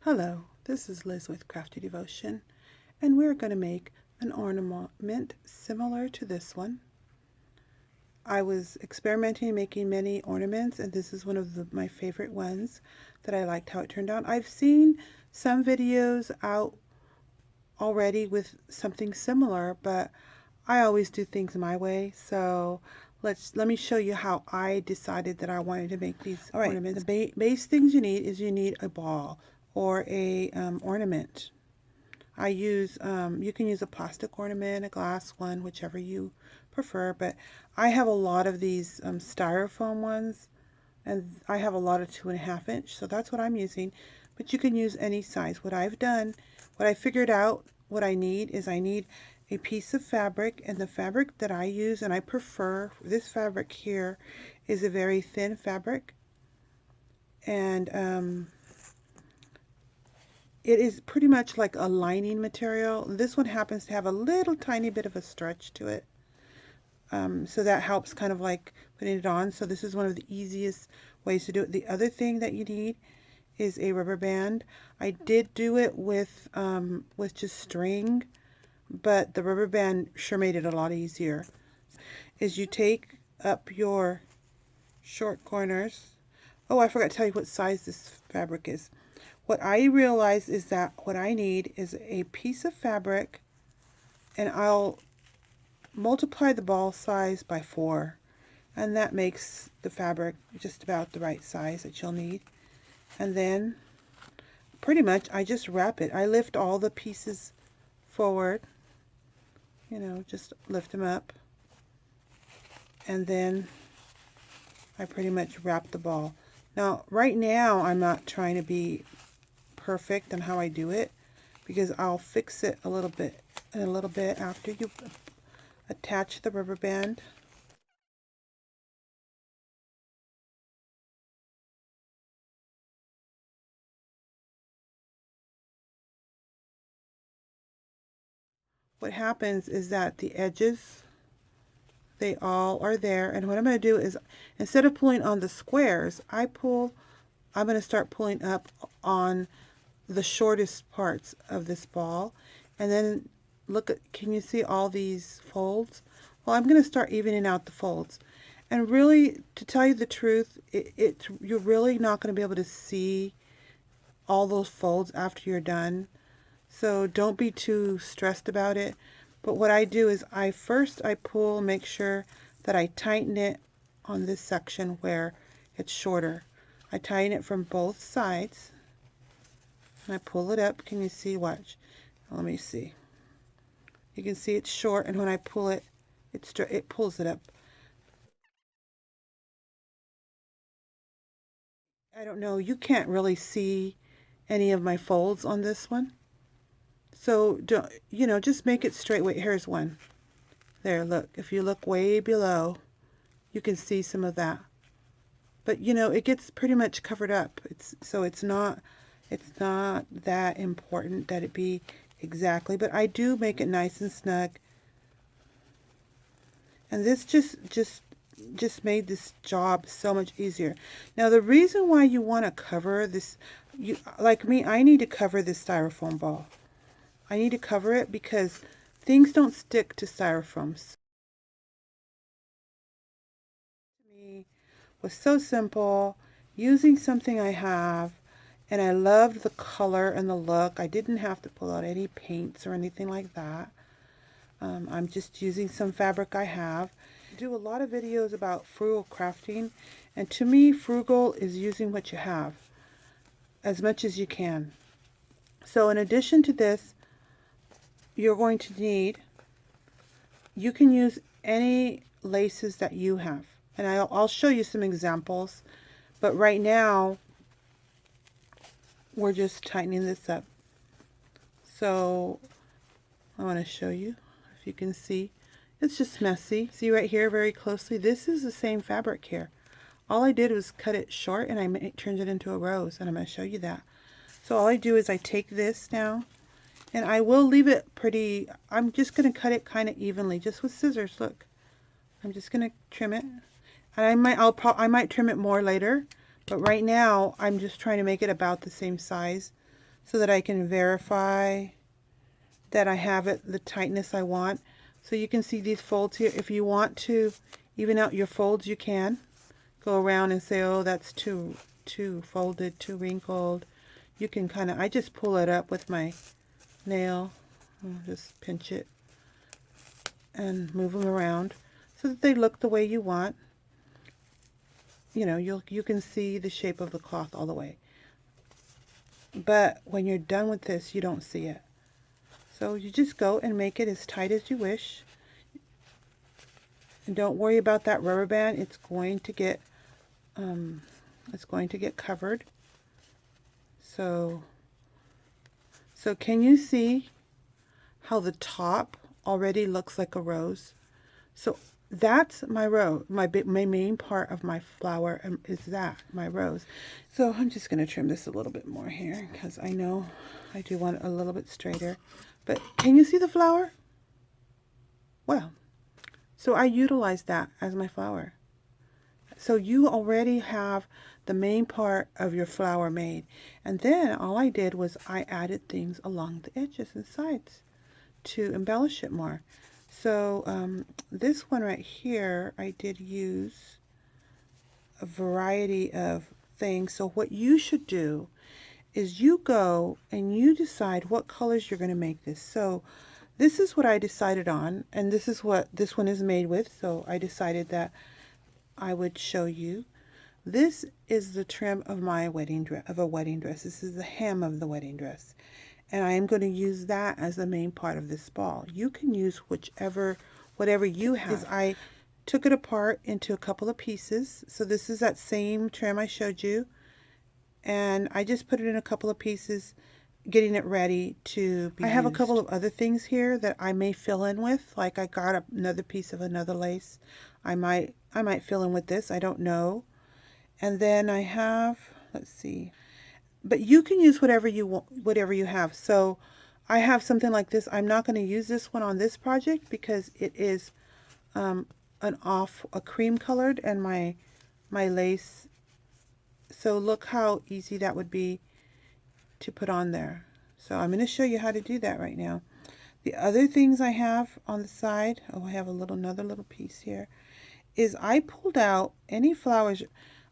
Hello, this is Liz with Crafty Devotion, and we're going to make an ornament similar to this one. I was experimenting making many ornaments, and this is one of my favorite ones that I liked how it turned out. I've seen some videos out already with something similar, but I always do things my way, so let me show you how I decided that I wanted to make these ornaments. The base things you need is you need a ball or a ornament. I use, you can use a plastic ornament, a glass one, whichever you prefer, but I have a lot of these styrofoam ones, and I have a lot of 2.5 inch, so that's what I'm using, but you can use any size. What I've done, what I figured out what I need is I need a piece of fabric, and the fabric that I use, and I prefer, this fabric here is a very thin fabric, and it is pretty much like a lining material. This one happens to have a little tiny bit of a stretch to it. So that helps kind of like putting it on. So this is one of the easiest ways to do it. The other thing that you need is a rubber band. I did do it with just string, but the rubber band sure made it a lot easier. Is you take up your short corners. Oh, I forgot to tell you what size this fabric is. What I realize is that what I need is a piece of fabric, and I'll multiply the ball size by 4, and that makes the fabric just about the right size that you'll need. And then pretty much I just wrap it. I lift all the pieces forward, you know, just lift them up, and then I pretty much wrap the ball. Now right now I'm not trying to be perfect on how I do it, because I'll fix it a little bit after you attach the rubber band. What happens is that the edges, they all are there, and what I'm going to do is, instead of pulling on the squares, I'm going to start pulling up on the shortest parts of this ball, and then look at, can you see all these folds? Well, I'm going to start evening out the folds, and really, to tell you the truth, you're really not going to be able to see all those folds after you're done, so don't be too stressed about it. But what I do is I pull, make sure that I tighten it on this section where it's shorter. I tighten it from both sides, and I pull it up. Can you see? Watch. Let me see. You can see it's short, and when I pull it, it pulls it up. I don't know, you can't really see any of my folds on this one. So, just make it straight. Wait, here's one. There, look. If you look way below, you can see some of that. But, it gets pretty much covered up. It's not that important that it be exactly, but I do make it nice and snug. And this just made this job so much easier. Now, the reason why you want to cover this, like me, I need to cover this styrofoam ball. I need to cover it because things don't stick to styrofoam. To me, was so simple, using something I have, and I loved the color and the look. I didn't have to pull out any paints or anything like that. I'm just using some fabric I have. I do a lot of videos about frugal crafting, and to me, frugal is using what you have as much as you can. So in addition to this, you're going to need, you can use any laces that you have, and I'll show you some examples, but right now we're just tightening this up. So I want to show you, if you can see, it's just messy. See right here very closely, this is the same fabric here. All I did was cut it short, and I turned it into a rose, and I'm going to show you that. So all I do is I take this now, and I will leave it pretty, I'm just going to cut it kind of evenly, just with scissors, look. I'm just going to trim it. And I might trim it more later, but right now I'm just trying to make it about the same size so that I can verify that I have it the tightness I want. So you can see these folds here. If you want to even out your folds, you can go around and say, oh, that's too folded, too wrinkled. You can kind of, I just pull it up with my nail. I'll just pinch it and move them around so that they look the way you want. You know, you can see the shape of the cloth all the way. But when you're done with this, you don't see it. So you just go and make it as tight as you wish. And don't worry about that rubber band. It's going to get covered. So can you see how the top already looks like a rose? So that's my rose. My main part of my flower is that, my rose. So I'm just going to trim this a little bit more here because I know I do want it a little bit straighter. But can you see the flower? Well, so I utilize that as my flower. So you already have the main part of your flower made. And then all I did was I added things along the edges and sides to embellish it more. So this one right here, I did use a variety of things. So what you should do is you go and you decide what colors you're going to make this. So this is what I decided on, and this is what this one is made with. So I decided that I would show you. This is the trim of my wedding dress, of a wedding dress. This is the hem of the wedding dress. And I am going to use that as the main part of this ball. You can use whatever you have. I took it apart into a couple of pieces. So this is that same trim I showed you. And I just put it in a couple of pieces, getting it ready to be used. I have a couple of other things here that I may fill in with. Like I got another piece of another lace. I might fill in with this. I don't know. And then I have, let's see. But you can use whatever you want, whatever you have. So I have something like this. I'm not going to use this one on this project because it is a cream colored, and my lace. So look how easy that would be to put on there. So I'm going to show you how to do that right now. The other things I have on the side, oh, I have another little piece here, is I pulled out any flowers.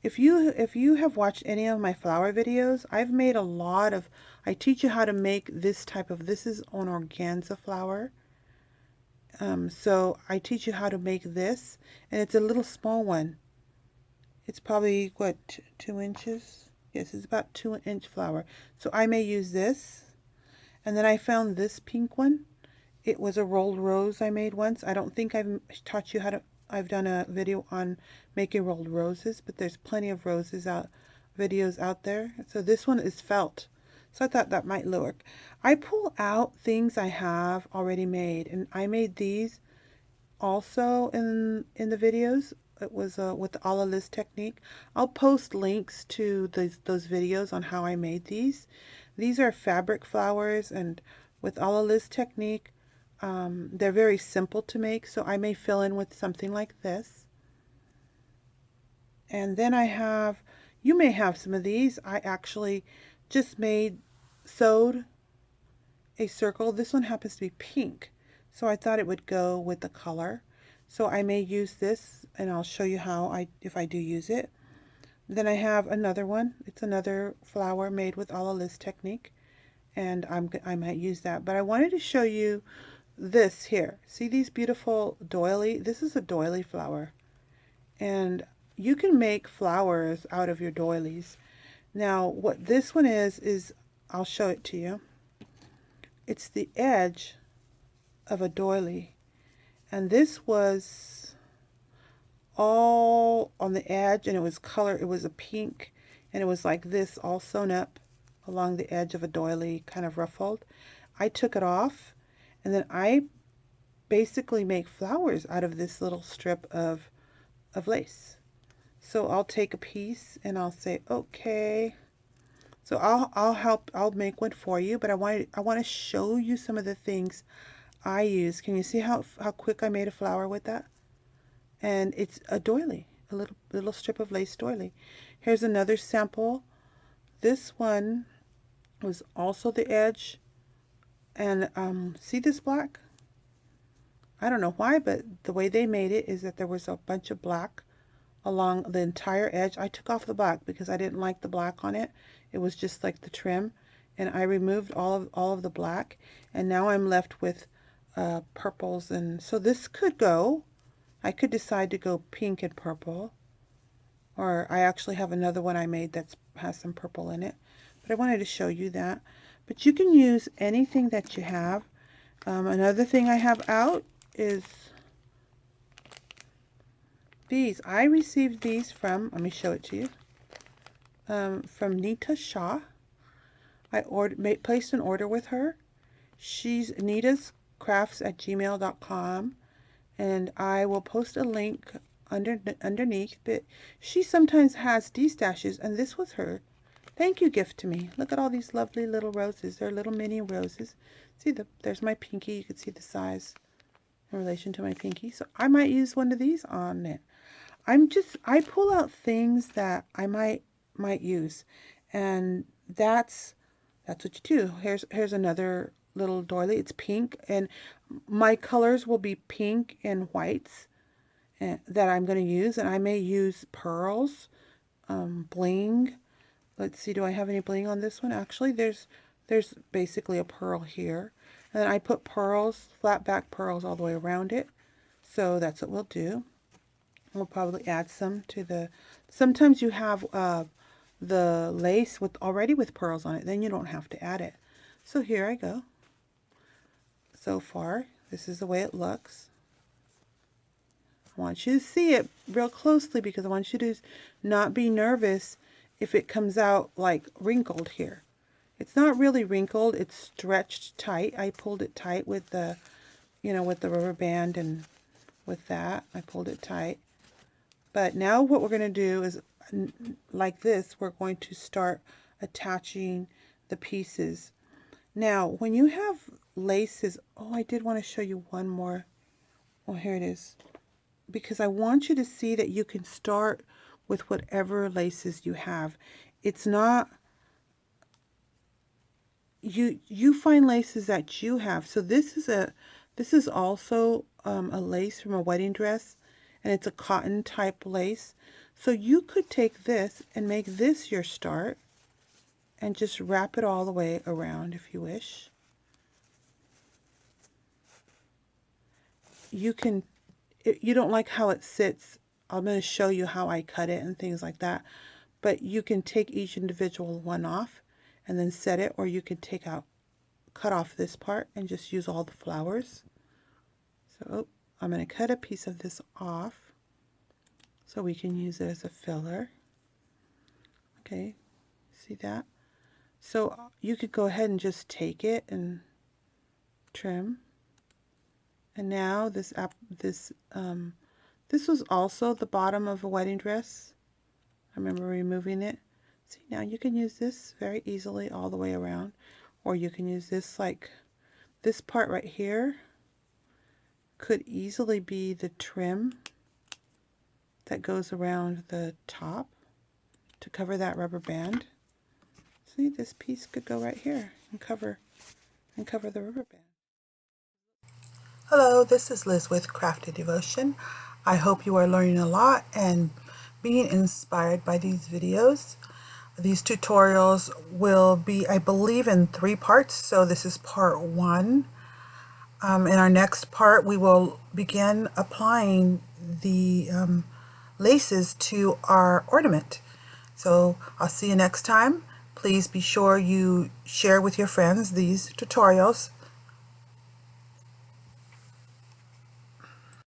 If you have watched any of my flower videos, I've made a lot of, I teach you how to make this is an organza flower. So I teach you how to make this, and it's a little small one. It's probably, what, 2 inches? Yes, it's about 2-inch flower. So I may use this. And then I found this pink one. It was a rolled rose I made once. I don't think I've taught you how to, I've done a video on making rolled roses, but there's plenty of videos out there. So this one is felt. So I thought that might work. I pull out things I have already made, and I made these also in the videos. It was with the a la list technique. I'll post links to those videos on how I made these. These are fabric flowers, and with a la list technique, they're very simple to make. So I may fill in with something like this. And then you may have some of these. I actually just sewed a circle. This one happens to be pink, so I thought it would go with the color. So I may use this, and I'll show you how if I do use it. Then I have another one. It's another flower made with a la list technique, and I might use that. But I wanted to show you this here. See these beautiful doily? This is a doily flower, and you can make flowers out of your doilies. Now what this one is I'll show it to you. It's the edge of a doily. And this was all on the edge, and it was a pink, and it was like this, all sewn up along the edge of a doily, kind of ruffled. I took it off, and then I basically make flowers out of this little strip of lace. So I'll take a piece and I'll say, okay. So I'll make one for you, but I want to show you some of the things I use. Can you see how quick I made a flower with that? And it's a doily, a little strip of lace doily. Here's another sample. This one was also the edge. And see this black? I don't know why, but the way they made it is that there was a bunch of black along the entire edge. I took off the black because I didn't like the black on it. It was just like the trim, and I removed all of the black, and now I'm left with purples. And so this could go, I could decide to go pink and purple, or I actually have another one I made that has some purple in it, but I wanted to show you that. But you can use anything that you have. Another thing I have out is these. I received these from, let me show it to you, from Nita Shaw. I placed an order with her. She's nitascrafts@gmail.com, and I will post a link underneath. But she sometimes has destashes, and this was her thank you gift to me. Look at all these lovely little roses. They're little mini roses. See, there's my pinky. You can see the size in relation to my pinky. So I might use one of these on it. I pull out things that I might use, and that's what you do. Here's another little doily. It's pink, and my colors will be pink and whites that I'm going to use, and I may use pearls, bling. Let's see, do I have any bling on this one? Actually, there's basically a pearl here. And then I put pearls, flat back pearls all the way around it. So that's what we'll do. We'll probably add some to the, sometimes you have the lace already with pearls on it, then you don't have to add it. So here I go. So far, this is the way it looks. I want you to see it real closely because I want you to not be nervous if it comes out like wrinkled here. It's not really wrinkled, it's stretched tight. I pulled it tight with the, with the rubber band, and with that, I pulled it tight. But now what we're going to do is, like this, we're going to start attaching the pieces. Now, when you have laces, oh, I did want to show you one more. Oh, here it is. Because I want you to see that you can start with whatever laces you have. It's not, you find laces that you have. So this is also a lace from a wedding dress, and it's a cotton type lace. So you could take this and make this your start and just wrap it all the way around if you wish. You can, if you don't like how it sits, I'm going to show you how I cut it and things like that. But you can take each individual one off and then set it, or you could cut off this part and just use all the flowers. So I'm going to cut a piece of this off so we can use it as a filler. Okay, see that? So you could go ahead and just take it and trim. And now this was also the bottom of a wedding dress. I remember removing it. See, now you can use this very easily all the way around, or you can use this, like this part right here could easily be the trim that goes around the top to cover that rubber band. See, this piece could go right here and cover the rubber band. Hello, this is Liz with Crafty Devotion. I hope you are learning a lot and being inspired by these videos. These tutorials will be, I believe, in 3 parts, so this is part 1. In our next part, we will begin applying the laces to our ornament. So I'll see you next time. Please be sure you share with your friends these tutorials.